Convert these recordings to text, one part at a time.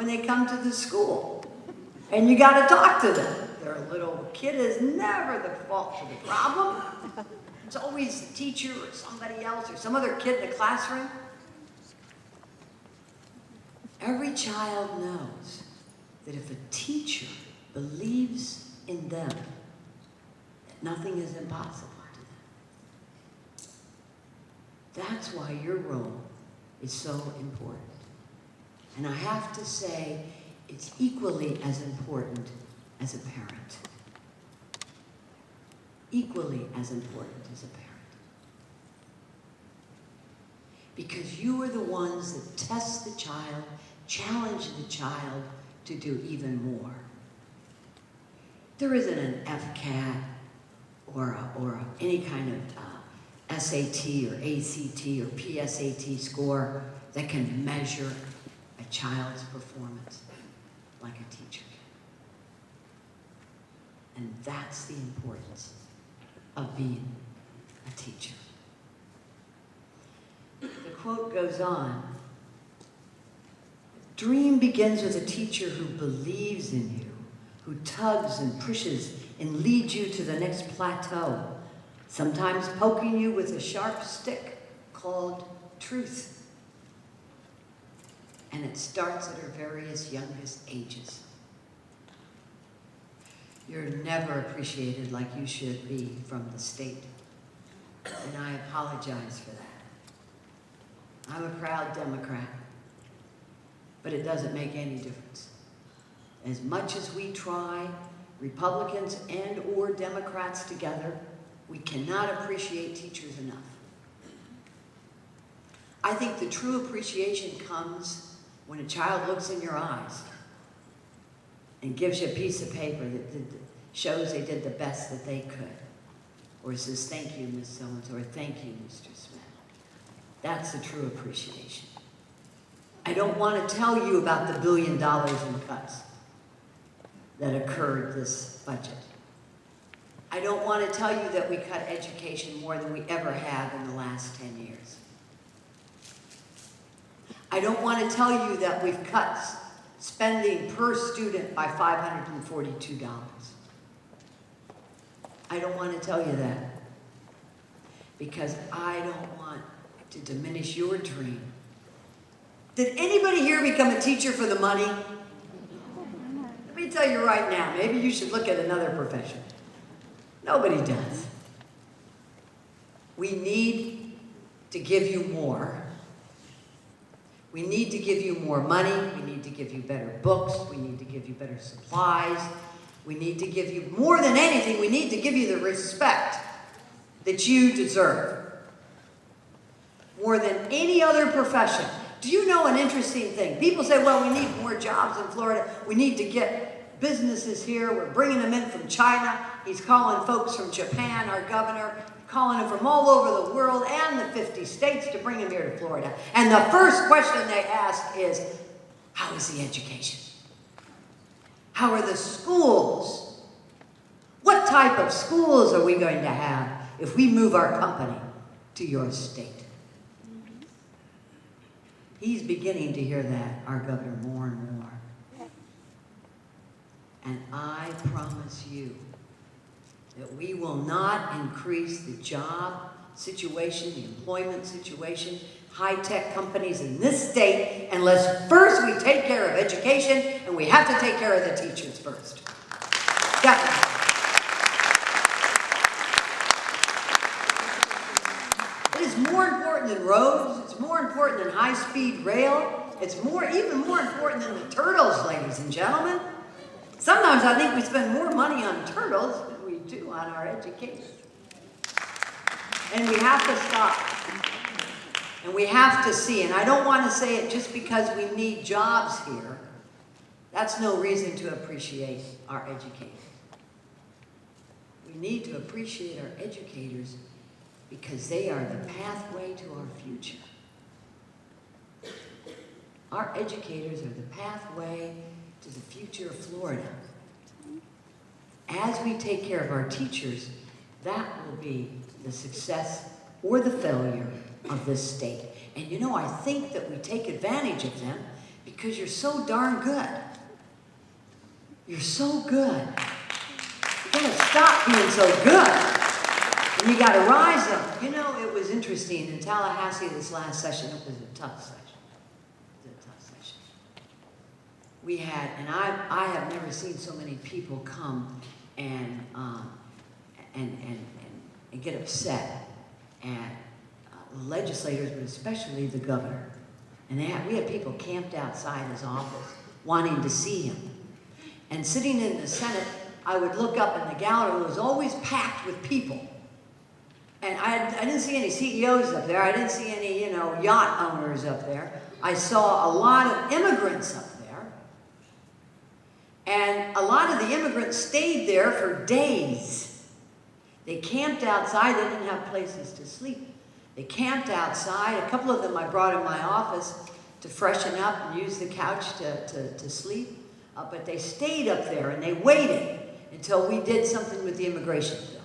when they come to the school. And you got to talk to them. Their little kid is never the fault for the problem. It's always the teacher or somebody else or some other kid in the classroom. Every child knows that if a teacher believes in them, that nothing is impossible to them. That's why your role is so important. And I have to say, it's equally as important as a parent. Equally as important as a parent. Because you are the ones that test the child, challenge the child to do even more. There isn't an FCAT or any kind of SAT or ACT or PSAT score that can measure a child's performance like a teacher can. And that's the importance of being a teacher. The quote goes on, "Dream begins with a teacher who believes in you, who tugs and pushes and leads you to the next plateau, sometimes poking you with a sharp stick called truth. And it starts at our various youngest ages. You're never appreciated like you should be from the state. And I apologize for that. I'm a proud Democrat, but it doesn't make any difference. As much as we try, Republicans and or Democrats together, we cannot appreciate teachers enough. I think the true appreciation comes when a child looks in your eyes and gives you a piece of paper that shows they did the best that they could. Or says, thank you, Ms. So-and-so, or thank you, Mr. Smith. That's the true appreciation. I don't want to tell you about the $1 billion in cuts that occurred this budget. I don't want to tell you that we cut education more than we ever have in the last 10 years. I don't want to tell you that we've cut spending per student by $542. I don't want to tell you that because I don't want to diminish your dream. Did anybody here become a teacher for the money? Let me tell you right now, maybe you should look at another profession. Nobody does. We need to give you more. We need to give you more money. We need to give you better books. We need to give you better supplies. We need to give you, more than anything, we need to give you the respect that you deserve. More than any other profession. Do you know an interesting thing? People say, well, we need more jobs in Florida. We need to get businesses here. We're bringing them in from China. He's calling folks from Japan, our governor, calling them from all over the world and the 50 states to bring them here to Florida. And the first question they ask is, how is the education? How are the schools? What type of schools are we going to have if we move our company to your state? He's beginning to hear that, our governor, more and more. And I promise you that we will not increase the job situation, the employment situation, high-tech companies in this state unless first we take care of education, and we have to take care of the teachers first. Definitely. It is more important than roads. It's more important than high-speed rail. It's even more important than the turtles, ladies and gentlemen. Sometimes I think we spend more money on turtles than we do on our education. And we have to stop. And we have to see, and I don't want to say it just because we need jobs here. That's no reason to appreciate our educators. We need to appreciate our educators because they are the pathway to our future. Our educators are the pathway to the future of Florida. As we take care of our teachers, that will be the success or the failure of this state. And you know, I think that we take advantage of them Because you're so darn good. You're so good. You gotta stop being so good. And you gotta rise up. You know, it was interesting in Tallahassee this last session. It was a tough session. It was a tough session. We had, and I have never seen so many people come and get upset at legislators, but especially the governor. And we had people camped outside his office wanting to see him. And sitting in the Senate, I would look up and the gallery was always packed with people. And I didn't see any CEOs up there. I didn't see any, you know, yacht owners up there. I saw a lot of immigrants up there. And a lot of the immigrants stayed there for days. They camped outside. They didn't have places to sleep. They camped outside. A couple of them I brought in my office to freshen up and use the couch to sleep. But they stayed up there and they waited until we did something with the immigration bill.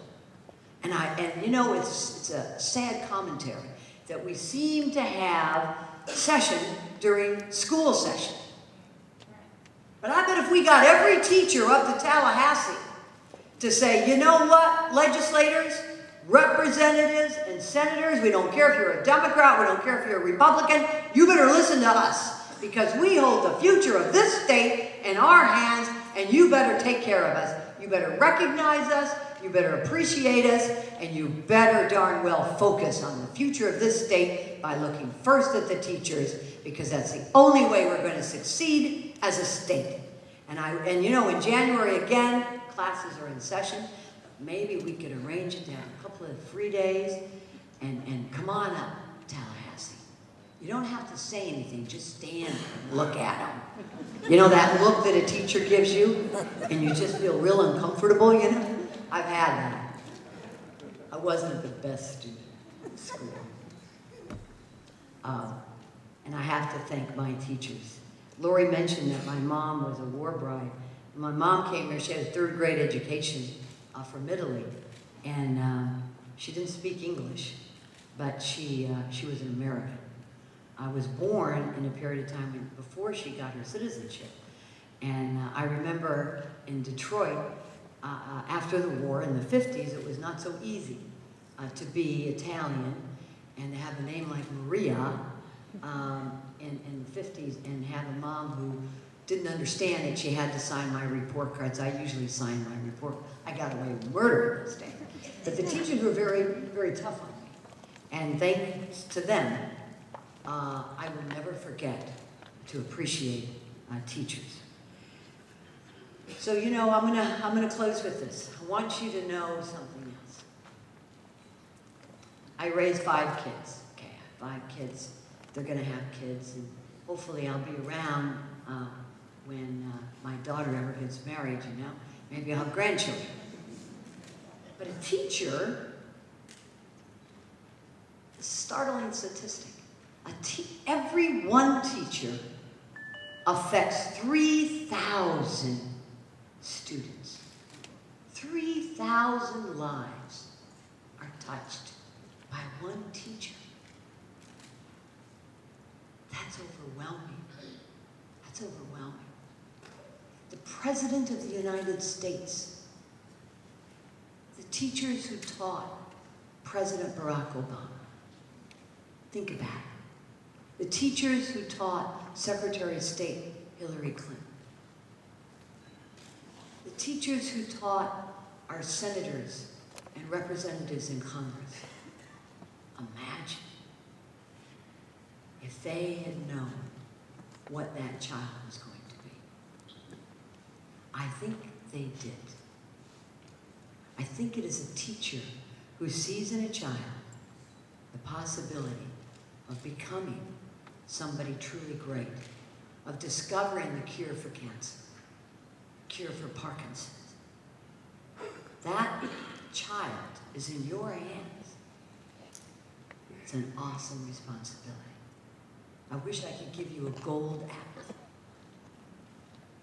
And you know, it's a sad commentary that we seem to have session during school session. But I bet if we got every teacher up to Tallahassee to say, you know what, legislators, representatives, and senators, we don't care if you're a Democrat, we don't care if you're a Republican, you better listen to us because we hold the future of this state in our hands and you better take care of us. You better recognize us, you better appreciate us, and you better darn well focus on the future of this state by looking first at the teachers because that's the only way we're going to succeed as a state. And you know, in January again, classes are in session. Maybe we could arrange it to have a couple of free days and come on up, Tallahassee. You don't have to say anything, just stand and look at them. You know that look that a teacher gives you and you just feel real uncomfortable, you know? I've had that. I wasn't the best student in school. And I have to thank my teachers. Lori mentioned that my mom was a war bride. My mom came here, she had a third grade education from Italy. And she didn't speak English, but she was an American. I was born in a period of time before she got her citizenship. And I remember in Detroit, after the war in the 50s, it was not so easy to be Italian and to have a name like Maria in the 50s and have a mom who didn't understand that she had to sign my report cards. I usually signed my report. I got away with murder in this day. But the teachers were very, very tough on me. And thanks to them, I will never forget to appreciate teachers. So, you know, I'm gonna close with this. I want you to know something else. I raised 5 kids. Okay, I have 5 kids. They're gonna have kids, and hopefully I'll be around when my daughter ever gets married, you know. Maybe I'll have grandchildren. But a teacher, a startling statistic, every one teacher affects 3,000 students. 3,000 lives are touched by one teacher. That's overwhelming. That's overwhelming. The President of the United States, the teachers who taught President Barack Obama. Think about it. The teachers who taught Secretary of State Hillary Clinton. The teachers who taught our senators and representatives in Congress. Imagine if they had known what that child was going to be. I think they did. I think it is a teacher who sees in a child the possibility of becoming somebody truly great, of discovering the cure for cancer, cure for Parkinson's. That child is in your hands. It's an awesome responsibility. I wish I could give you a gold apple.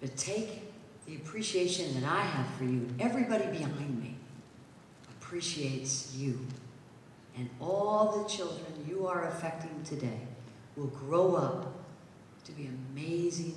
But take the appreciation that I have for you. Everybody behind me appreciates you. And all the children you are affecting today will grow up to be amazing